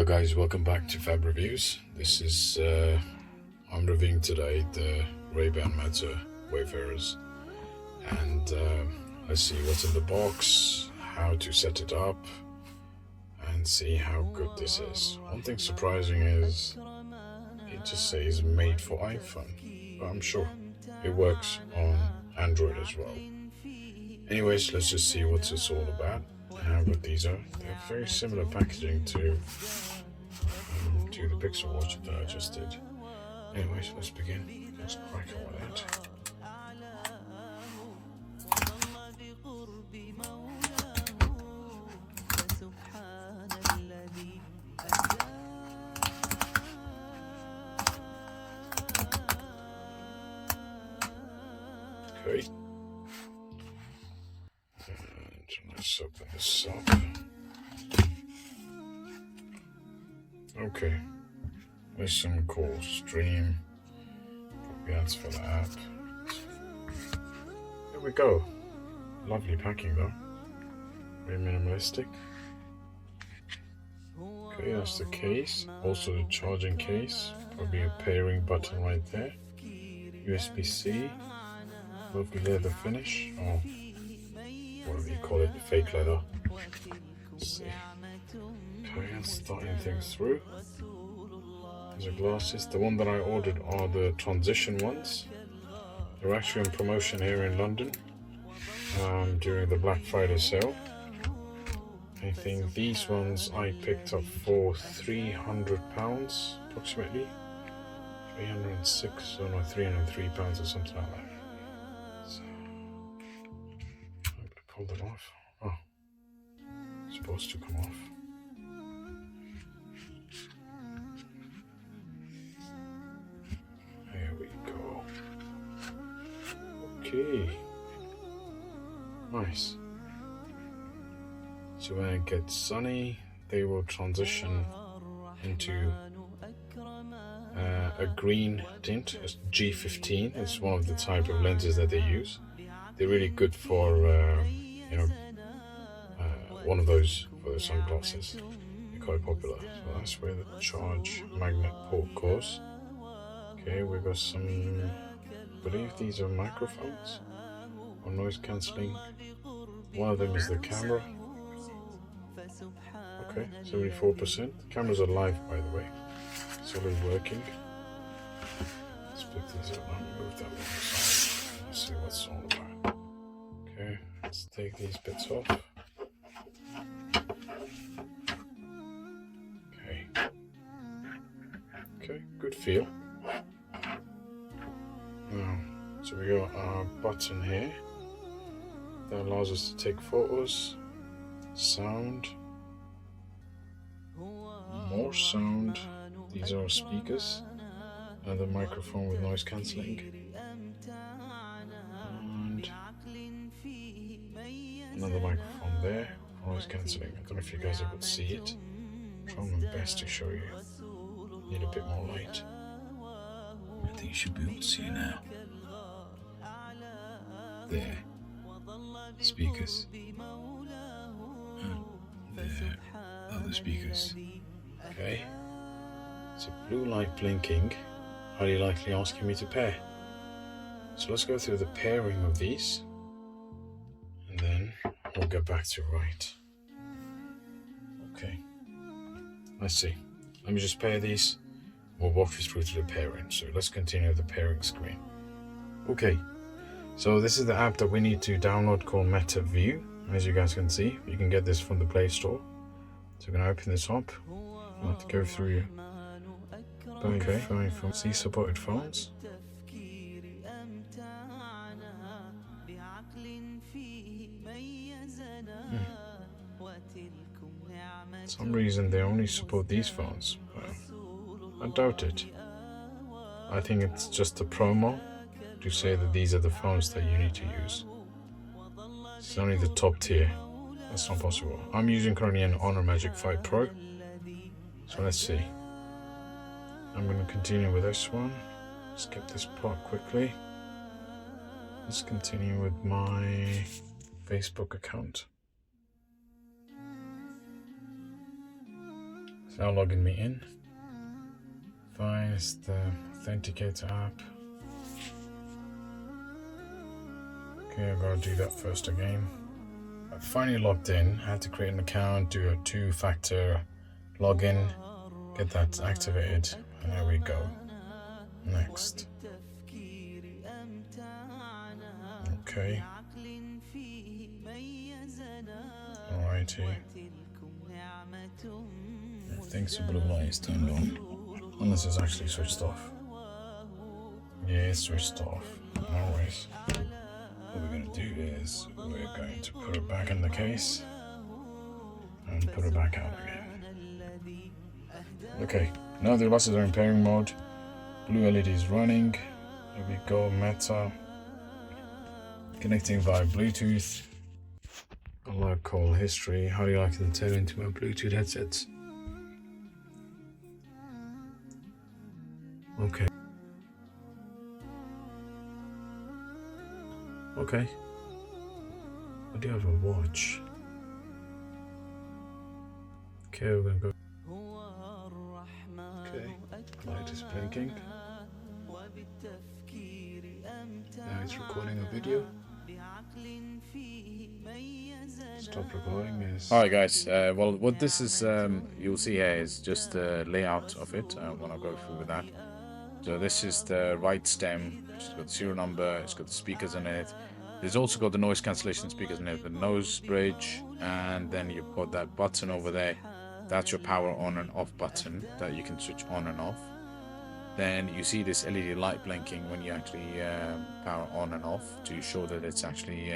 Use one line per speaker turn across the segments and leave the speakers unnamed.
guys, welcome back to FABReviews. This is I'm reviewing today the Rayban Wayfarers, and let's see what's in the box, how to set it up, and see how good this is. One thing surprising is it just says made for iPhone, but I'm sure it works on Android as well. Anyways, let's just see what it's all about and how good these are. They're very similar packaging to the Pixel Watch that I just did. Anyways, let's begin. Let's crack on with it. Okay. And let's open this up. Okay. Listen, call, stream. Probably ads for the app. There we go. Lovely packing though. Very minimalistic. Okay, that's the case. Also the charging case. Probably a pairing button right there. USB-C. Lovely leather finish. Or whatever you call it, fake leather. Let's see. Okay, that's starting things through. These are glasses. The one that I ordered are the transition ones. They're actually on promotion here in London during the Black Friday sale. I think these ones I picked up for £300 approximately. 306 or no, £303 or something like that. So I'm going to pull them off. Oh, it's supposed to come off. There we go. Okay. Nice. So when it gets sunny, they will transition into a green tint. It's G15. It's one of the type of lenses that they use. They're really good for one of those for the sunglasses. They're quite popular. So that's where the charge magnet port goes. Okay, we've got some, I believe these are microphones or noise cancelling. One of them is the camera. Okay, 74%. Cameras are live, by the way. Solid working. Let's pick these up and move that one aside. Let's see what's all about. Okay, let's take these bits off. Okay. Okay, good feel. Now, so we got our button here that allows us to take photos, sound, more sound. These are speakers, another microphone with noise cancelling, and another microphone there, noise cancelling. I don't know if you guys could see it. I'm trying my best to show you. Need a bit more light. I think you should be able to see it now. There. Speakers. And there. Other speakers. Okay. It's a blue light blinking, highly likely asking me to pair. So let's go through the pairing of these, and then we'll get back to right. Okay. Let's see. Let me just pair these. We'll walk you through to the pairing. So let's continue the pairing screen. Okay. So this is the app that we need to download called Meta View. As you guys can see, you can get this from the Play Store. So we're going to open this up. I'll have to go through. Okay, from C supported phones. For some reason they only support these phones. I doubt it. I think it's just a promo to say that these are the phones that you need to use. It's only the top tier. That's not possible. I'm using currently an Honor Magic 5 Pro. So let's see. I'm going to continue with this one. Skip this part quickly. Let's continue with my Facebook account. now logging me in. Fine, it's the authenticator app. Okay, I gotta do that first again. I finally logged in. I had to create an account, do a 2-factor login, get that activated, and there we go. Next. Okay. Alrighty. I think the blue light is turned on. Unless it's actually switched off. Yeah, it's switched off. Alright. What we're going to do is we're going to put it back in the case and put it back out again. Okay, now the devices are in pairing mode. Blue LED is running. There we go, Meta. Connecting via Bluetooth. Unlock call history. How do you like to turn into my Bluetooth headsets? Okay. Okay. I do have a watch. Okay, we're gonna go. Okay, light is blinking. Now it's recording a video. Stop recording is. Alright guys, well what this is, you'll see here is just the layout of it. I want to go through with that. So this is the right stem. It's got the serial number, it's got the speakers in it. There's also got the noise cancellation speakers in it, the nose bridge, and then you've got that button over there. That's your power on and off button that you can switch on and off. Then you see this LED light blinking when you actually power on and off to show that it's actually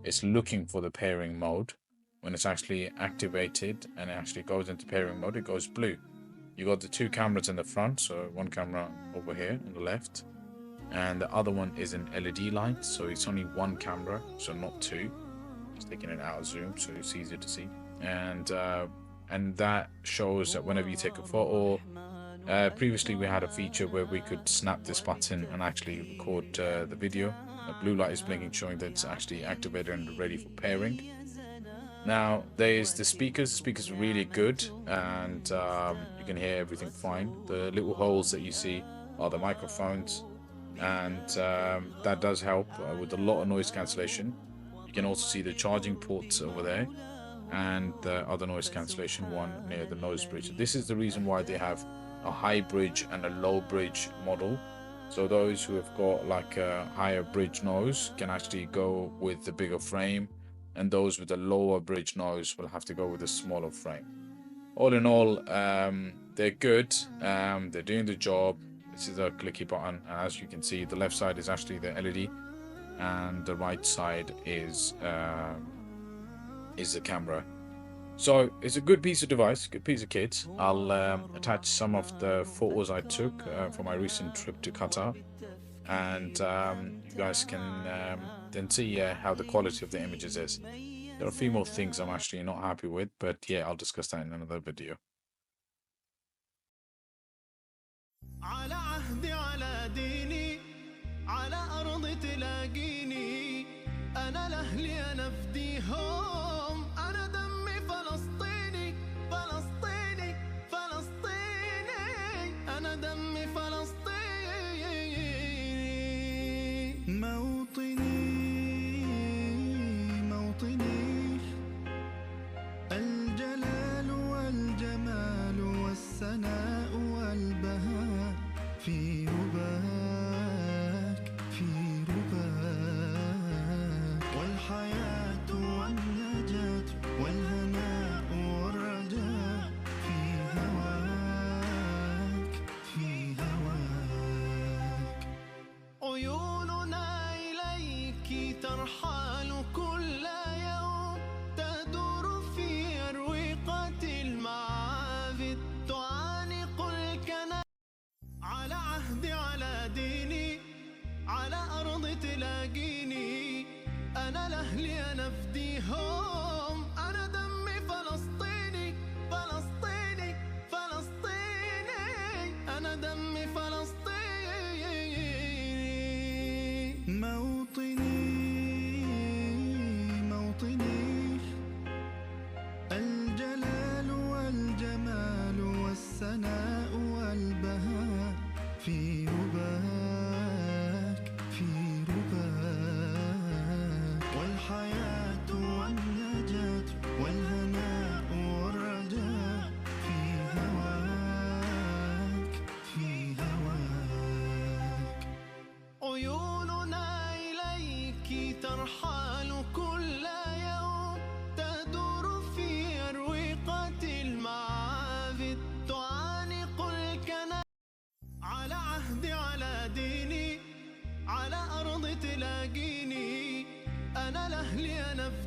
it's looking for the pairing mode. When it's actually activated and it actually goes into pairing mode, it goes blue. You got the 2 cameras in the front, so one camera over here on the left, and the other one is an LED light, so it's only 1 camera, so not 2. Just taking it out of zoom so it's easier to see. And that shows that whenever you take a photo, previously we had a feature where we could snap this button and actually record the video. The blue light is blinking, showing that it's actually activated and ready for pairing. Now there's the speakers. The speakers are really good, and you can hear everything fine. The little holes that you see are the microphones, and that does help with a lot of noise cancellation. You can also see the charging ports over there, and the other noise cancellation one near the nose bridge. This is the reason why they have a high bridge and a low bridge model. So those who have got like a higher bridge nose can actually go with the bigger frame, and those with a lower bridge nose will have to go with a smaller frame. All in all, they're good. They're doing the job. This is a clicky button, and as you can see, the left side is actually the LED, and the right side is the camera. So it's a good piece of device, good piece of kit. I'll attach some of the photos I took for my recent trip to Qatar, and you guys can then see how the quality of the images is. There are a few more things I'm actually not happy with, but yeah, I'll discuss that in another video.
الجلال والجمال والسناء والبهاء في رباك والحياة والنجاة والهناء والرجاء في هواك عيوننا إليك ترحل كل يوم تدور في أروقة المعابد تعانق الكنائس على عهدي على ديني على أرض تلاقيني أنا لأهلي أنا أفديهم أنا دمي فلسطيني فلسطيني فلسطيني أنا دمي فلسطيني موطني الجلال والجمال على أرض تلاقيني، أنا لأهلي أنا في